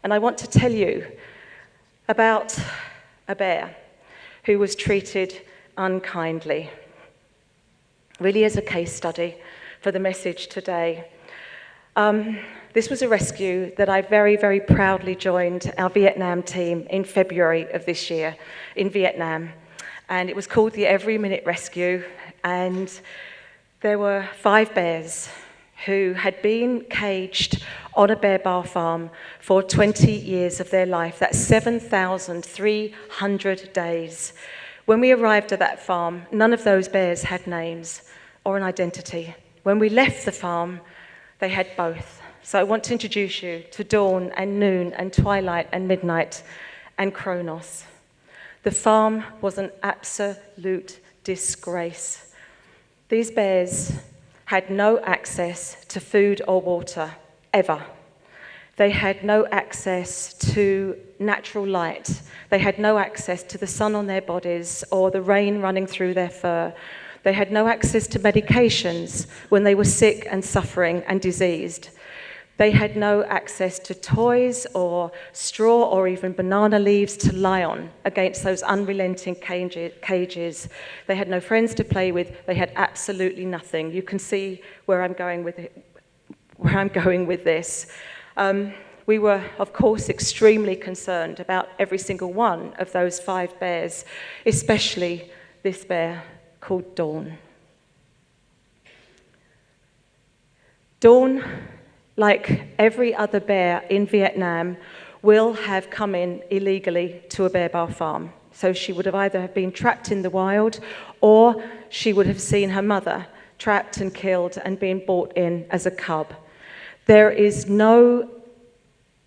And I want to tell you about a bear who was treated unkindly, really as a case study for the message today. This was a rescue that I very, very proudly joined our Vietnam team in February of this year in Vietnam. And it was called the Every Minute Rescue. And there were 5 bears who had been caged on a bear bar farm for 20 years of their life. That's 7,300 days. When we arrived at that farm, none of those bears had names or an identity. When we left the farm, they had both. So I want to introduce you to Dawn and Noon and Twilight and Midnight and Kronos. The farm was an absolute disgrace. These bears had no access to food or water, ever. They had no access to natural light. They had no access to the sun on their bodies or the rain running through their fur. They had no access to medications when they were sick and suffering and diseased. They had no access to toys or straw or even banana leaves to lie on against those unrelenting cages. They had no friends to play with. They had absolutely nothing. You can see where I'm going with this. We were, of course, extremely concerned about every single one of those 5 bears, especially this bear called Dawn. Dawn, like every other bear in Vietnam, will have come in illegally to a bear bar farm. So she would have either been trapped in the wild, or she would have seen her mother trapped and killed and being brought in as a cub. There is no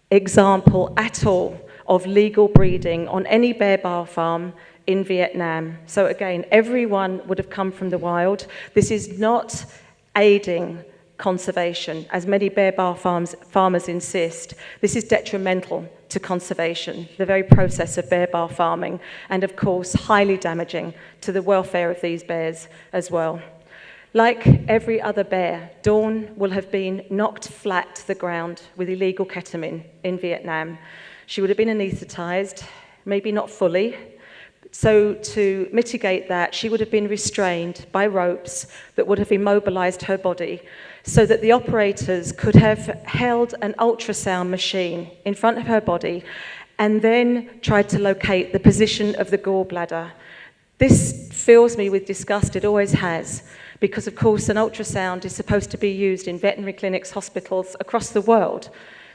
example at all of legal breeding on any bear bar farm in Vietnam. So again, everyone would have come from the wild. This is not aiding conservation, as many bear bar farmers insist. This is detrimental to conservation, the very process of bear bar farming, and of course, highly damaging to the welfare of these bears as well. Like every other bear, Dawn will have been knocked flat to the ground with illegal ketamine in Vietnam. She would have been anesthetized, maybe not fully. So to mitigate that, she would have been restrained by ropes that would have immobilized her body so that the operators could have held an ultrasound machine in front of her body and then tried to locate the position of the gallbladder. This fills me with disgust, it always has, because of course an ultrasound is supposed to be used in veterinary clinics, hospitals across the world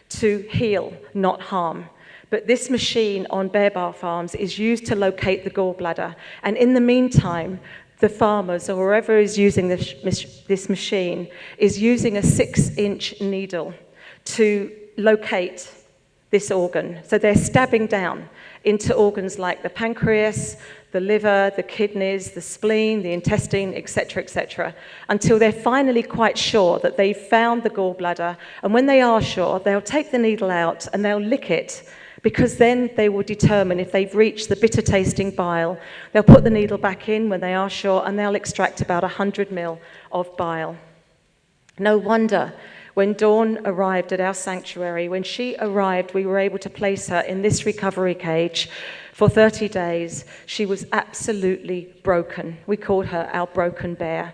to heal, not harm. But this machine on bear bar farms is used to locate the gallbladder. And in the meantime, the farmers, or whoever is using this machine, is using a 6-inch needle to locate this organ. So they're stabbing down into organs like the pancreas, the liver, the kidneys, the spleen, the intestine, etc., until they're finally quite sure that they've found the gallbladder. And when they are sure, they'll take the needle out and they'll lick it, because then they will determine if they've reached the bitter-tasting bile. They'll put the needle back in when they are sure, and they'll extract about 100 ml of bile. No wonder when Dawn arrived at our sanctuary, when she arrived, we were able to place her in this recovery cage for 30 days. She was absolutely broken. We called her our broken bear.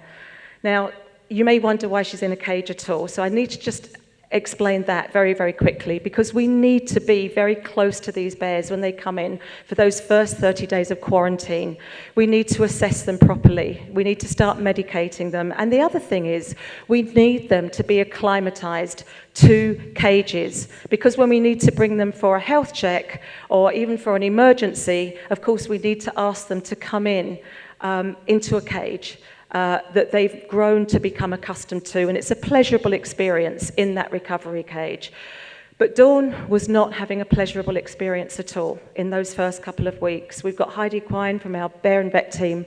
Now, you may wonder why she's in a cage at all, so I need to just explain that very, very quickly, because we need to be very close to these bears when they come in for those first 30 days of quarantine. We need to assess them properly. We need to start medicating them. And the other thing is, we need them to be acclimatized to cages, because when we need to bring them for a health check or even for an emergency, of course, we need to ask them to come in into a cage that they've grown to become accustomed to, and it's a pleasurable experience in that recovery cage. But Dawn was not having a pleasurable experience at all in those first couple of weeks. We've got Heidi Quine from our Bear and Vet team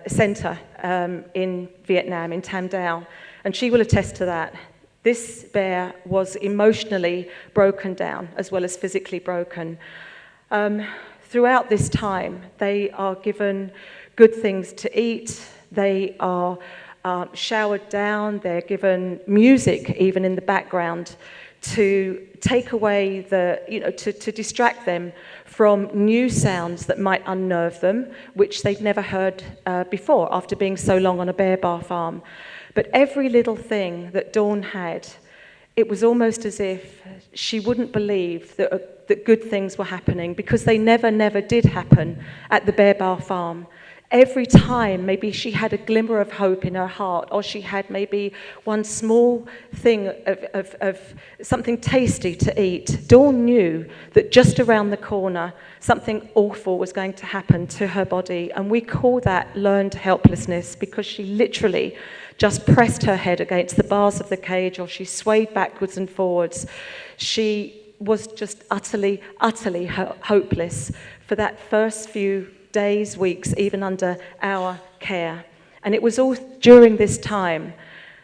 centre in Vietnam, in Tam Dao, and she will attest to that. This bear was emotionally broken down as well as physically broken. Throughout this time, they are given good things to eat, they are showered down, they're given music even in the background to take away to distract them from new sounds that might unnerve them, which they'd never heard before after being so long on a bear bar farm. But every little thing that Dawn had, it was almost as if she wouldn't believe that good things were happening, because they never did happen at the bear bar farm. Every time, maybe she had a glimmer of hope in her heart, or she had maybe one small thing of something tasty to eat, Dawn knew that just around the corner, something awful was going to happen to her body. And we call that learned helplessness, because she literally just pressed her head against the bars of the cage, or she swayed backwards and forwards. She was just utterly hopeless for that first few days, weeks, even under our care. And it was all during this time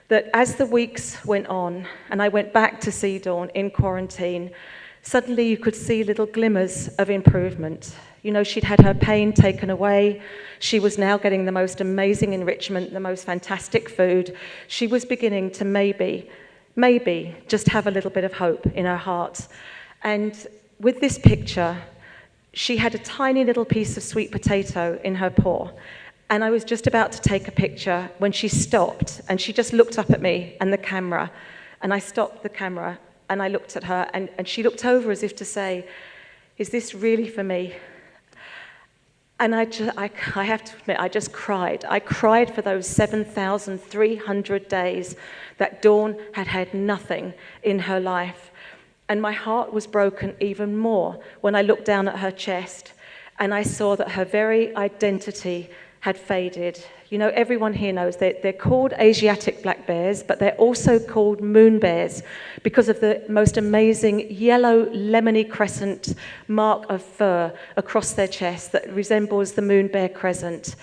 that, as the weeks went on and I went back to see Dawn in quarantine, suddenly you could see little glimmers of improvement. You know, she'd had her pain taken away. She was now getting the most amazing enrichment, the most fantastic food. She was beginning to maybe just have a little bit of hope in her heart. And with this picture, she had a tiny little piece of sweet potato in her paw. And I was just about to take a picture when she stopped, and she just looked up at me and the camera. And I stopped the camera and I looked at her, and she looked over as if to say, "Is this really for me?" And I have to admit, I just cried. I cried for those 7,300 days that Dawn had had nothing in her life. And my heart was broken even more when I looked down at her chest and I saw that her very identity had faded. You know, everyone here knows that they're called Asiatic black bears, but they're also called moon bears because of the most amazing yellow lemony crescent mark of fur across their chest that resembles the moon bear crescent.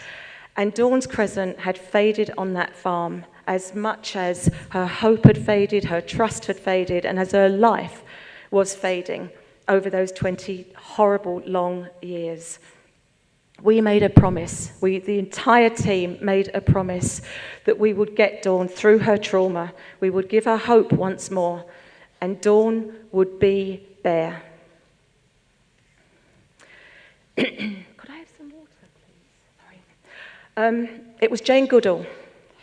And Dawn's crescent had faded on that farm as much as her hope had faded, her trust had faded, and as her life was fading over those 20 horrible long years. We made a promise, the entire team made a promise that we would get Dawn through her trauma, we would give her hope once more, and Dawn would be bear. Could I have some water, please? Sorry. It was Jane Goodall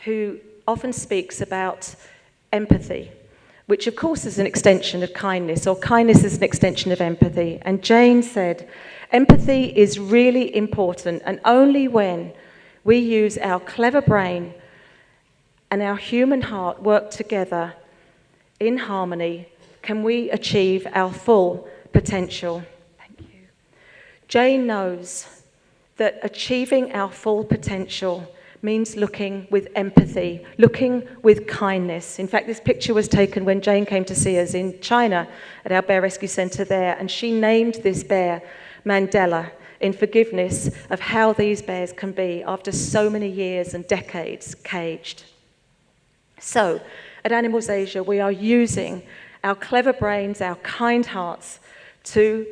who often speaks about empathy, which of course is an extension of kindness, or kindness is an extension of empathy. And Jane said, empathy is really important, and only when we use our clever brain and our human heart work together in harmony can we achieve our full potential. Thank you. Jane knows that achieving our full potential means looking with empathy, looking with kindness. In fact, this picture was taken when Jane came to see us in China at our bear rescue centre there, and she named this bear Mandela in forgiveness of how these bears can be after so many years and decades caged. So, at Animals Asia, we are using our clever brains, our kind hearts to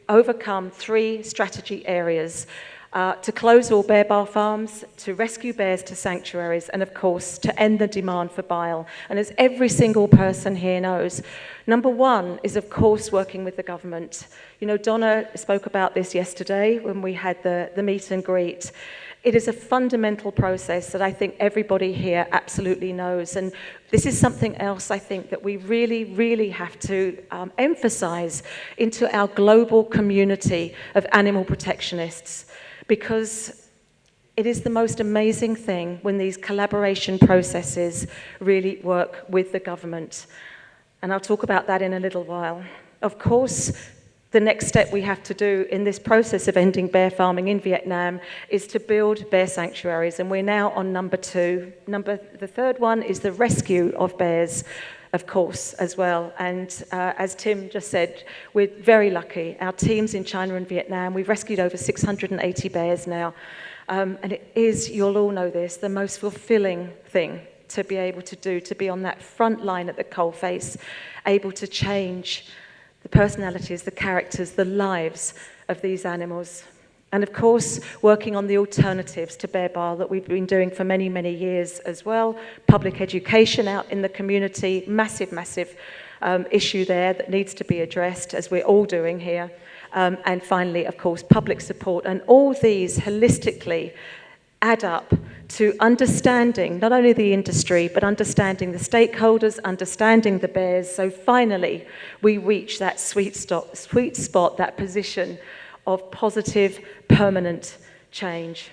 overcome three strategy areas. To close all bear bar farms, to rescue bears to sanctuaries, and of course, to end the demand for bile. And as every single person here knows, number one is, of course, working with the government. You know, Donna spoke about this yesterday when we had the meet and greet. It is a fundamental process that I think everybody here absolutely knows. And this is something else I think that we really have to emphasize into our global community of animal protectionists. Because it is the most amazing thing when these collaboration processes really work with the government. And I'll talk about that in a little while. Of course, the next step we have to do in this process of ending bear farming in Vietnam is to build bear sanctuaries, and we're now on number 2. The third one is the rescue of bears, of course, as well. And as Tim just said, we're very lucky. Our teams in China and Vietnam, we've rescued over 680 bears now. And it is, you'll all know this, the most fulfilling thing to be able to do, to be on that front line at the coalface, able to change the personalities, the characters, the lives of these animals. And of course, working on the alternatives to bear bile that we've been doing for many, many years as well. Public education out in the community, massive, massive issue there that needs to be addressed, as we're all doing here. And finally, of course, public support. And all these holistically add up to understanding not only the industry, but understanding the stakeholders, understanding the bears. So finally, we reach that sweet spot, that position of positive, permanent change.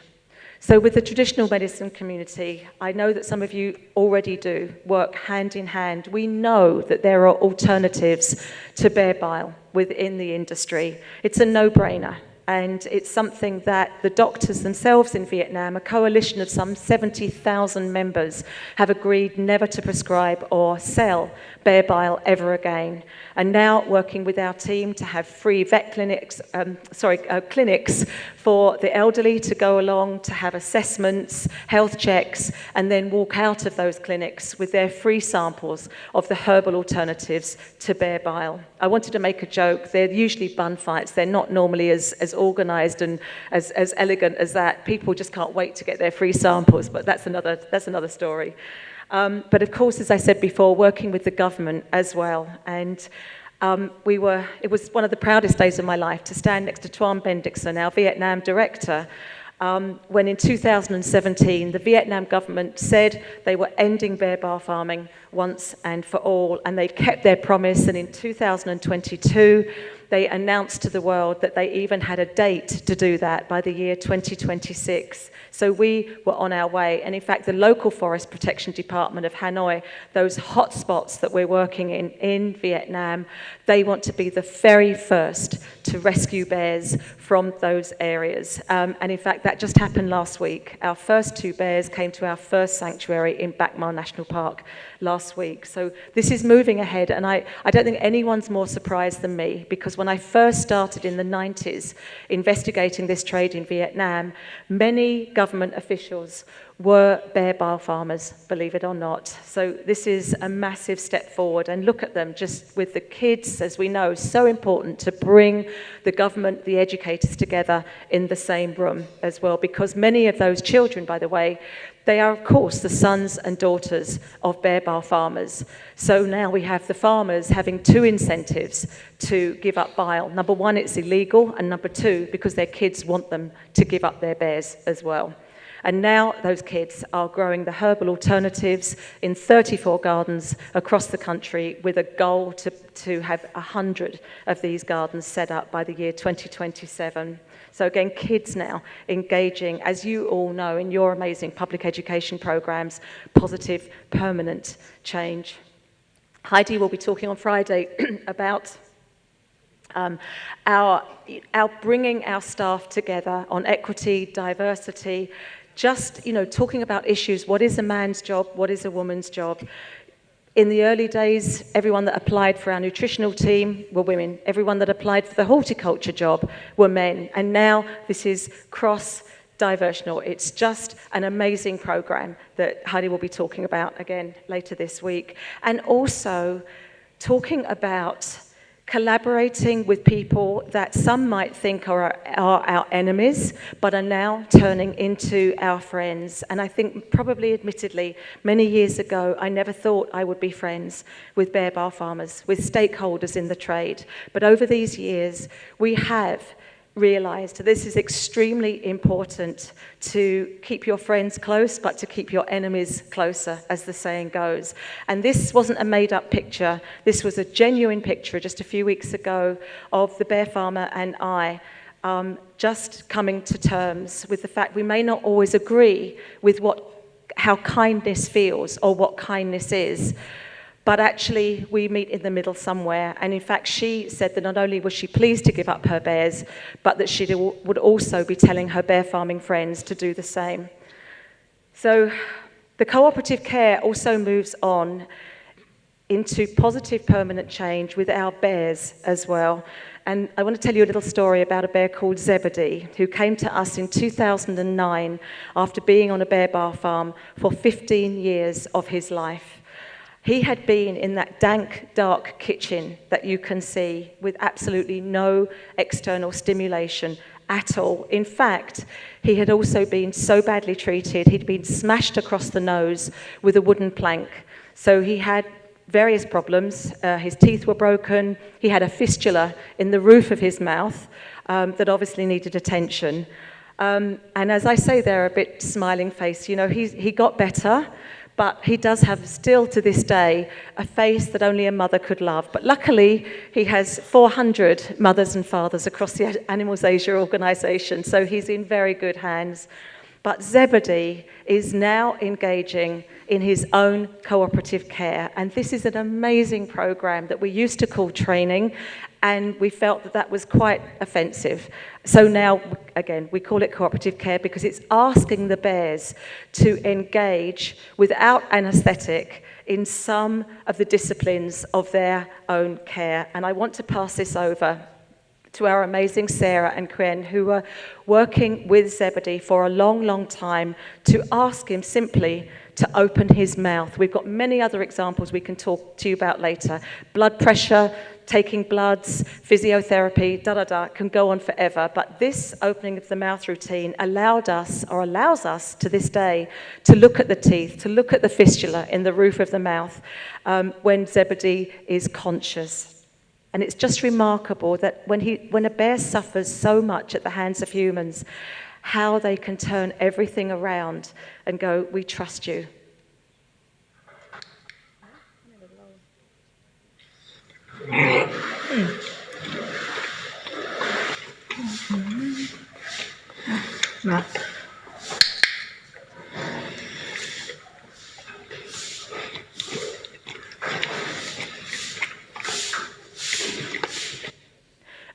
So with the traditional medicine community, I know that some of you already do work hand in hand. We know that there are alternatives to bear bile within the industry. It's a no-brainer. And it's something that the doctors themselves in Vietnam, a coalition of some 70,000 members, have agreed never to prescribe or sell bear bile ever again. And now working with our team to have free vet clinics, clinics for the elderly to go along, to have assessments, health checks, and then walk out of those clinics with their free samples of the herbal alternatives to bear bile. I wanted to make a joke. They're usually bun fights. They're not normally as organised and as elegant as that. People just can't wait to get their free samples, but that's another story. But of course, as I said before, working with the government as well. And it was one of the proudest days of my life to stand next to Tuan Bendixson, our Vietnam director, when in 2017, the Vietnam government said they were ending bear bile farming once and for all, and they kept their promise, and in 2022, they announced to the world that they even had a date to do that by the year 2026. So we were on our way. And in fact, the local Forest Protection Department of Hanoi, those hotspots that we're working in Vietnam, they want to be the very first to rescue bears from those areas. And in fact, that just happened last week. Our first 2 bears came to our first sanctuary in Bac Ma National Park last week. So this is moving ahead, and I don't think anyone's more surprised than me, because when I first started in the 90s investigating this trade in Vietnam, many government officials were bear bile farmers, believe it or not. So this is a massive step forward, and look at them just with the kids, as we know, so important to bring the government, the educators together in the same room as well, because many of those children, by the way, they are, of course, the sons and daughters of bear bile farmers. So now we have the farmers having 2 incentives to give up bile. Number 1, it's illegal, and number 2, because their kids want them to give up their bears as well. And now those kids are growing the herbal alternatives in 34 gardens across the country, with a goal to have 100 of these gardens set up by the year 2027. So again, kids now engaging, as you all know, in your amazing public education programs, positive, permanent change. Heidi will be talking on Friday about our bringing our staff together on equity, diversity, just, talking about issues. What is a man's job? What is a woman's job? In the early days, everyone that applied for our nutritional team were women. Everyone that applied for the horticulture job were men. And now this is cross-diversional. It's just an amazing program that Heidi will be talking about again later this week. And also talking about collaborating with people that some might think are our enemies, but are now turning into our friends. And I think probably, admittedly, many years ago, I never thought I would be friends with bear bile farmers, with stakeholders in the trade. But over these years, we have realized this is extremely important, to keep your friends close, but to keep your enemies closer, as the saying goes. And this wasn't a made-up picture. This was a genuine picture just a few weeks ago of the bear farmer and I just coming to terms with the fact we may not always agree with how kindness feels or what kindness is. But actually, we meet in the middle somewhere. And in fact, she said that not only was she pleased to give up her bears, but that she would also be telling her bear farming friends to do the same. So the cooperative care also moves on into positive permanent change with our bears as well. And I want to tell you a little story about a bear called Zebedee, who came to us in 2009 after being on a bear bile farm for 15 years of his life. He had been in that dank, dark kitchen that you can see with absolutely no external stimulation at all. In fact, he had also been so badly treated, he'd been smashed across the nose with a wooden plank. So he had various problems. His teeth were broken. He had a fistula in the roof of his mouth that obviously needed attention. And as I say there, a bit smiling face, you know, he got better, but he does have still to this day a face that only a mother could love. But luckily, he has 400 mothers and fathers across the Animals Asia organisation, so he's in very good hands. But Zebedee is now engaging in his own cooperative care. And this is an amazing program that we used to call training, and we felt that that was quite offensive. So now, again, we call it cooperative care because it's asking the bears to engage without anaesthetic in some of the disciplines of their own care. And I want to pass this over to our amazing Sarah and Quen, who are working with Zebedee for a long, long time to ask him simply to open his mouth. We've got many other examples we can talk to you about later. Blood pressure, taking bloods, physiotherapy, can go on forever. But this opening of the mouth routine allows us to this day to look at the teeth, to look at the fistula in the roof of the mouth when Zebedee is conscious. And it's just remarkable that when a bear suffers so much at the hands of humans, how they can turn everything around and go, we trust you.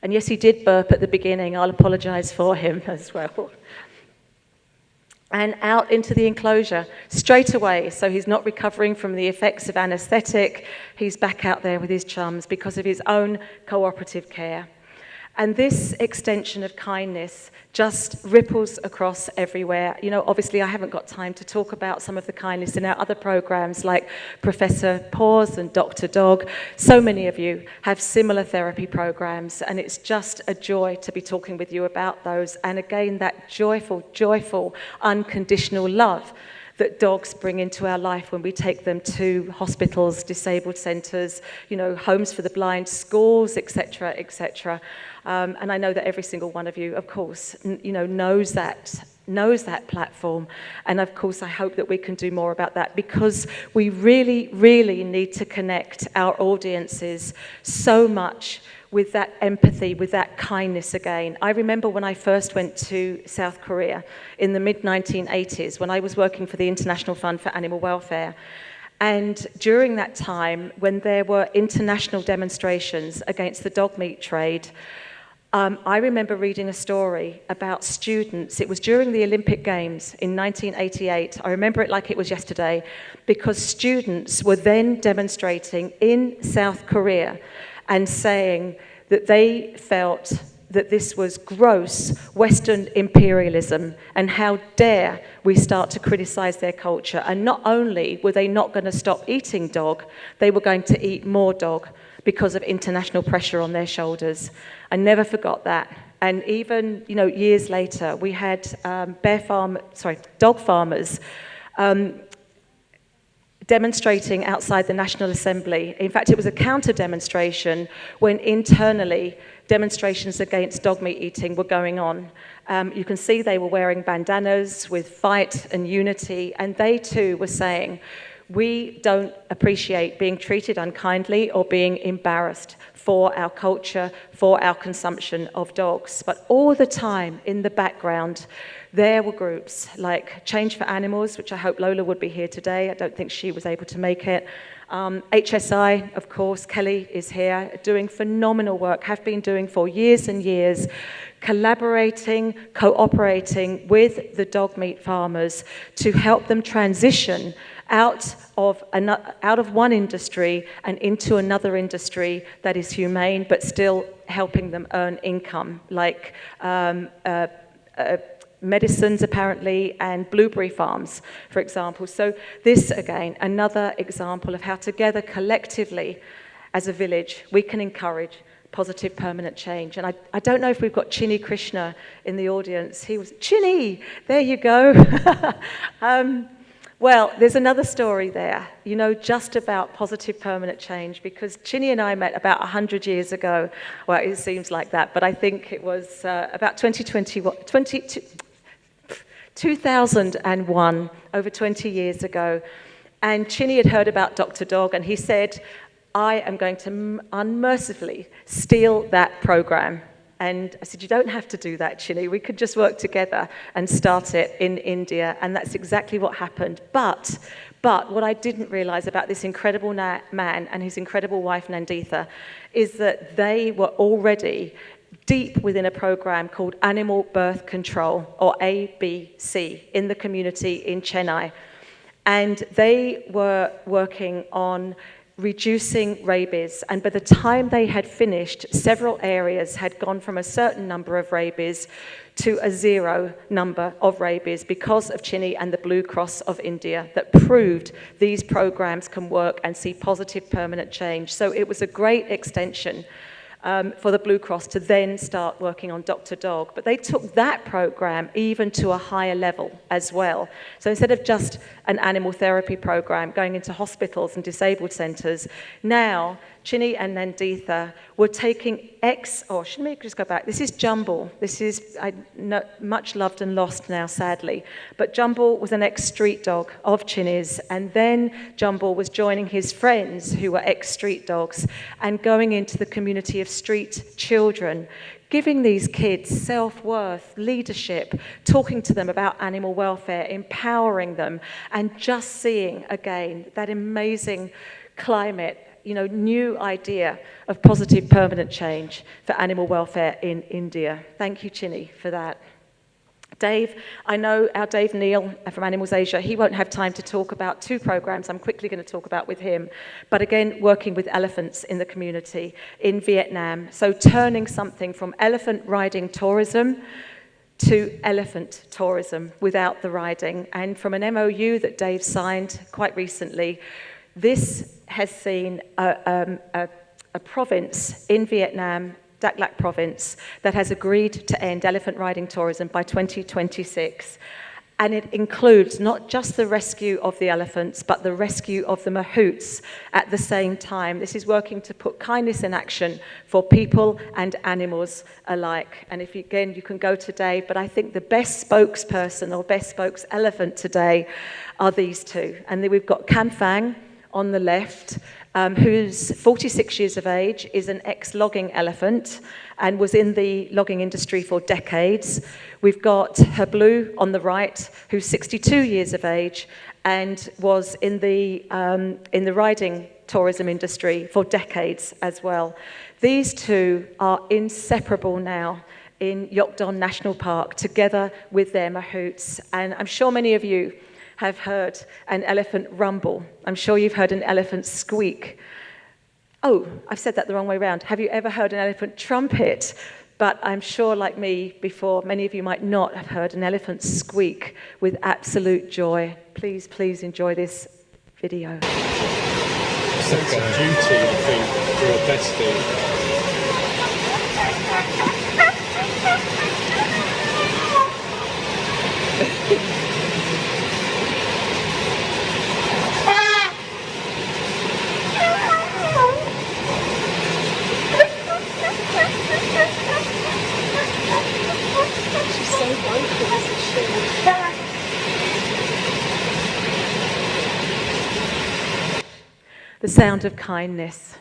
And yes, he did burp at the beginning. I'll apologise for him as well. And out into the enclosure straight away. So he's not recovering from the effects of anaesthetic. He's back out there with his chums because of his own cooperative care. And this extension of kindness just ripples across everywhere. You know, obviously I haven't got time to talk about some of the kindness in our other programs like Professor Paws and Dr. Dog. So many of you have similar therapy programs, and it's just a joy to be talking with you about those. And again, that joyful, joyful, unconditional love that dogs bring into our life when we take them to hospitals, disabled centres, you know, homes for the blind, schools, etc., etc. And I know that every single one of you, of course, you know, knows that platform. And of course, I hope that we can do more about that, because we really, really need to connect our audiences so much with that empathy, with that kindness again. I remember when I first went to South Korea in the mid-1980s, when I was working for the International Fund for Animal Welfare. And during that time, when there were international demonstrations against the dog meat trade, I remember reading a story about students. It was during the Olympic Games in 1988. I remember it like it was yesterday, because students were then demonstrating in South Korea and saying that they felt that this was gross Western imperialism, and how dare we start to criticize their culture. And not only were they not going to stop eating dog, they were going to eat more dog because of international pressure on their shoulders. I never forgot that. And even, you know, years later, we had dog farmers demonstrating outside the National Assembly. In fact, it was a counter-demonstration when internally demonstrations against dog meat eating were going on. You can see they were wearing bandanas with fight and unity, and they too were saying, we don't appreciate being treated unkindly or being embarrassed for our culture, for our consumption of dogs. But all the time in the background, there were groups like Change for Animals, which I hope Lola would be here today. I don't think she was able to make it. HSI, of course, Kelly is here, doing phenomenal work, have been doing for years and years, collaborating, cooperating with the dog meat farmers to help them transition out of one industry and into another industry that is humane, but still helping them earn income, like medicines apparently, and blueberry farms, for example. So this, again, another example of how together collectively as a village we can encourage positive permanent change. And I don't know if we've got Chinny Krishna in the audience. He was, Chinny, there you go. Well, there's another story there, just about positive permanent change, because Chinny and I met about 100 years ago. Well, it seems like that, but I think it was about 2001, over 20 years ago. And Chinny had heard about Dr. Dog, and he said, I am going to unmercifully steal that program. And I said, you don't have to do that, Chinny. We could just work together and start it in India. And that's exactly what happened. But what I didn't realize about this incredible man and his incredible wife, Nanditha, is that they were already deep within a program called Animal Birth Control, or ABC, in the community in Chennai. And they were working on reducing rabies, and by the time they had finished, several areas had gone from a certain number of rabies to a 0 number of rabies because of Chinny and the Blue Cross of India that proved these programs can work and see positive permanent change. So it was a great extension for the Blue Cross to then start working on Dr. Dog. But they took that program even to a higher level as well. So instead of just an animal therapy program going into hospitals and disabled centres, now Chinny and Nanditha were taking should we just go back? This is Jumble. This is much loved and lost now, sadly. But Jumble was an ex-street dog of Chinny's, and then Jumble was joining his friends who were ex-street dogs and going into the community of street children, giving these kids self-worth, leadership, talking to them about animal welfare, empowering them, and just seeing, again, that amazing climate, new idea of positive permanent change for animal welfare in India. Thank you, Chinny, for that. Dave, I know our Dave Neal from Animals Asia, he won't have time to talk about 2 programs I'm quickly going to talk about with him, but again, working with elephants in the community in Vietnam. So turning something from elephant riding tourism to elephant tourism without the riding. And from an MOU that Dave signed quite recently, this has seen a province in Vietnam, Dak Lak province, that has agreed to end elephant riding tourism by 2026. And it includes not just the rescue of the elephants, but the rescue of the mahouts at the same time. This is working to put kindness in action for people and animals alike. And if you can go today, but I think the best spokesperson or best spokes-elephant today are these 2. And then we've got Kamphang on the left, who's 46 years of age, is an ex-logging elephant and was in the logging industry for decades. We've got Blue on the right, who's 62 years of age and was in the riding tourism industry for decades as well. These 2 are inseparable now in Yokdon National Park, together with their mahouts. And I'm sure many of you have heard an elephant rumble. I'm sure you've heard an elephant squeak. Oh, I've said that the wrong way around. Have you ever heard an elephant trumpet? But I'm sure, like me before, many of you might not have heard an elephant squeak with absolute joy. Please, please enjoy this video. Sense of duty, I think, for a bestie. The sound of kindness.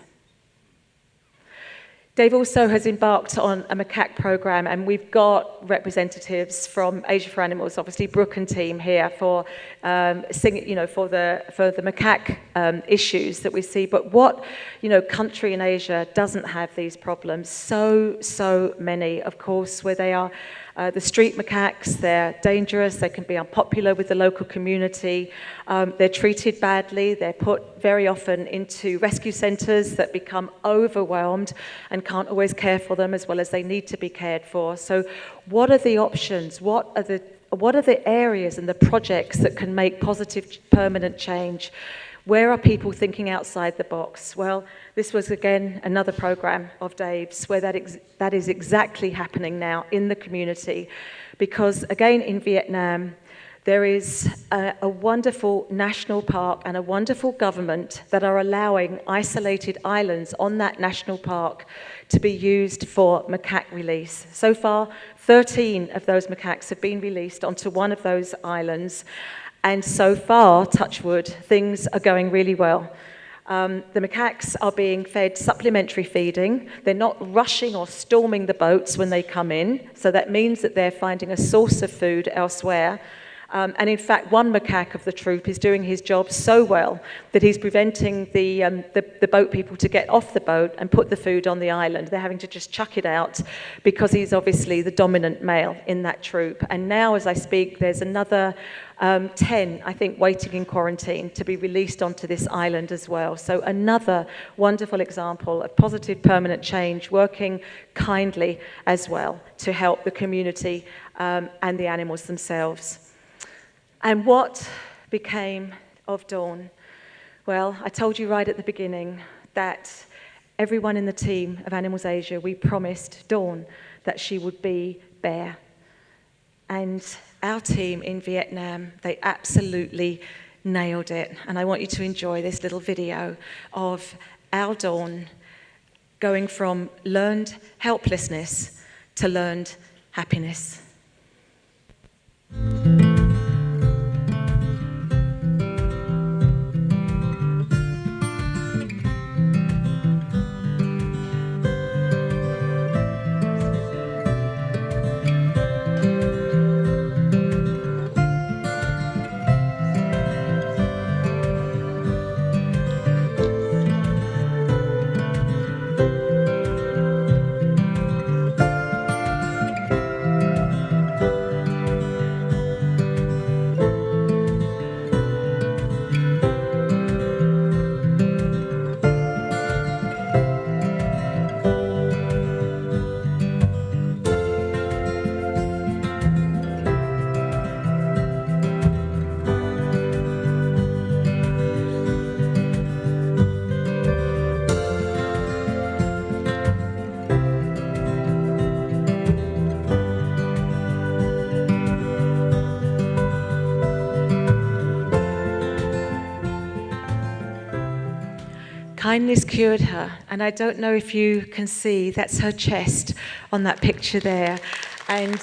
Dave also has embarked on a macaque program, and we've got representatives from Asia for Animals, obviously Brooke and team here for singing, for the macaque issues that we see. But what country in Asia doesn't have these problems? So many, of course, where they are. The street macaques, they're dangerous, they can be unpopular with the local community, they're treated badly, they're put very often into rescue centres that become overwhelmed and can't always care for them as well as they need to be cared for. So what are the options? What are the areas and the projects that can make positive permanent change? Where are people thinking outside the box? Well, this was, again, another program of Dave's where that is exactly happening now in the community. Because, again, in Vietnam, there is a wonderful national park and a wonderful government that are allowing isolated islands on that national park to be used for macaque release. So far, 13 of those macaques have been released onto one of those islands. And so far, touch wood, things are going really well. The macaques are being fed supplementary feeding. They're not rushing or storming the boats when they come in, so that means that they're finding a source of food elsewhere. And in fact, one macaque of the troop is doing his job so well that he's preventing the boat people to get off the boat and put the food on the island. They're having to just chuck it out because he's obviously the dominant male in that troop. And now, as I speak, there's another 10, I think, waiting in quarantine to be released onto this island as well. So another wonderful example of positive permanent change, working kindly as well to help the community and the animals themselves. And what became of Dawn? Well, I told you right at the beginning that everyone in the team of Animals Asia, we promised Dawn that she would be Bear. And our team in Vietnam, they absolutely nailed it. And I want you to enjoy this little video of our Dawn going from learned helplessness to learned happiness. Kindness cured her, and I don't know if you can see, that's her chest on that picture there. And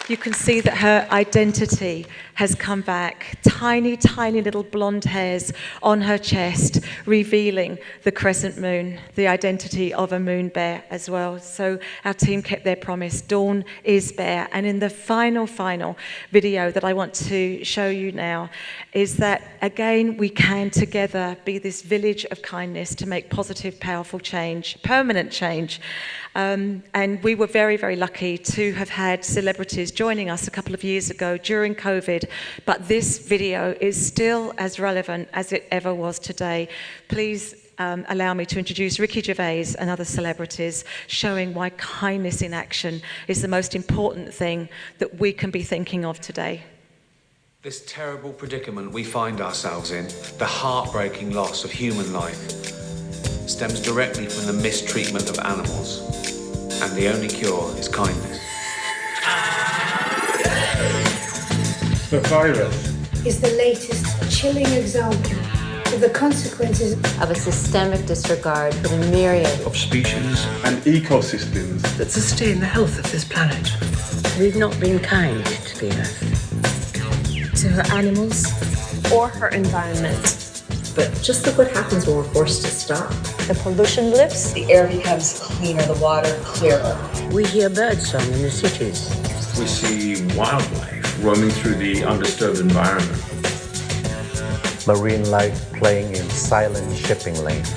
you can see that her identity has come back. Tiny, tiny little blonde hairs on her chest, revealing the crescent moon, the identity of a moon bear as well. So our team kept their promise. Dawn is Bear. And in the final video that I want to show you now is that, again, we can together be this village of kindness to make positive, powerful change, permanent change. And we were very, very lucky to have had celebrities joining us a couple of years ago during COVID, but this video is still as relevant as it ever was today. Please allow me to introduce Ricky Gervais and other celebrities, showing why kindness in action is the most important thing that we can be thinking of today. This terrible predicament we find ourselves in, the heartbreaking loss of human life, stems directly from the mistreatment of animals, and the only cure is kindness. The virus is the latest chilling example of the consequences of a systemic disregard for the myriad of species and ecosystems that sustain the health of this planet. We've not been kind to the earth, to her animals, or her environment. But just look what happens when we're forced to stop. The pollution lifts, The air becomes cleaner, the water clearer. we hear birdsong in the cities. We see wildlife roaming through the undisturbed environment. Marine life playing in silent shipping lanes.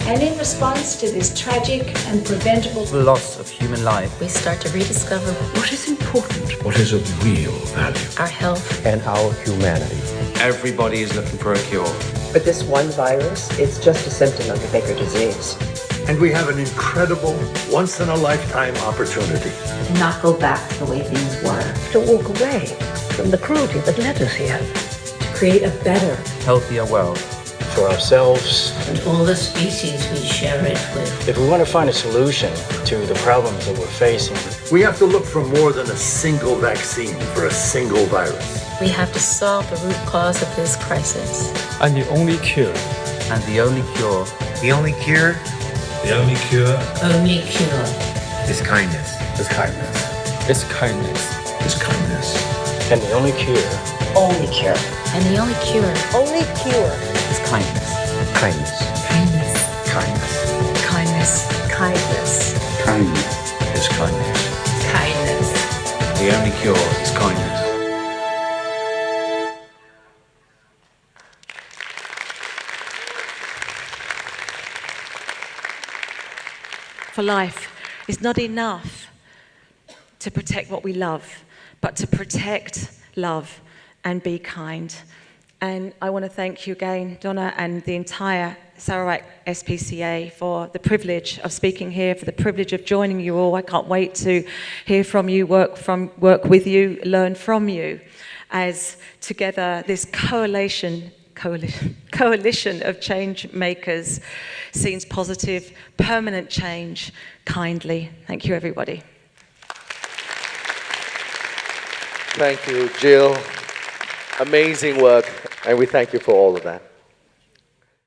and in response to this tragic and preventable Loss of human life we start to rediscover What is important? What is of real value? our health. and our humanity. Everybody is looking for a cure. But this one virus, it's just a symptom of the bigger disease. And we have an incredible, once-in-a-lifetime opportunity. To not go back the way things were. To walk away from the cruelty that led us here. To create a better, healthier world. For ourselves. And all the species we share it with. If we want to find a solution to the problems that we're facing, we have to look for more than a single vaccine for a single virus. We have to solve the root cause of this crisis. And the only cure. And the only cure. The only cure. The only cure. Only cure. Is kindness. Is kindness. Is kindness. Is kindness. And the only cure. Only cure. And the only cure. Only cure. Is kindness. Kindness. Kindness. Kindness. Kindness. Kindness. Kindness is kindness. Kindness. The only cure is kindness. For life, it's not enough to protect what we love, but to protect, love, and be kind. And I want to thank you again, Donna, and the entire Sarawak SPCA for the privilege of speaking here, for the privilege of joining you all. I can't wait to hear from you, work with you, learn from you, as together this coalition of change makers sees positive, permanent change kindly. Thank you, everybody. Thank you, Jill. Amazing work, and we thank you for all of that.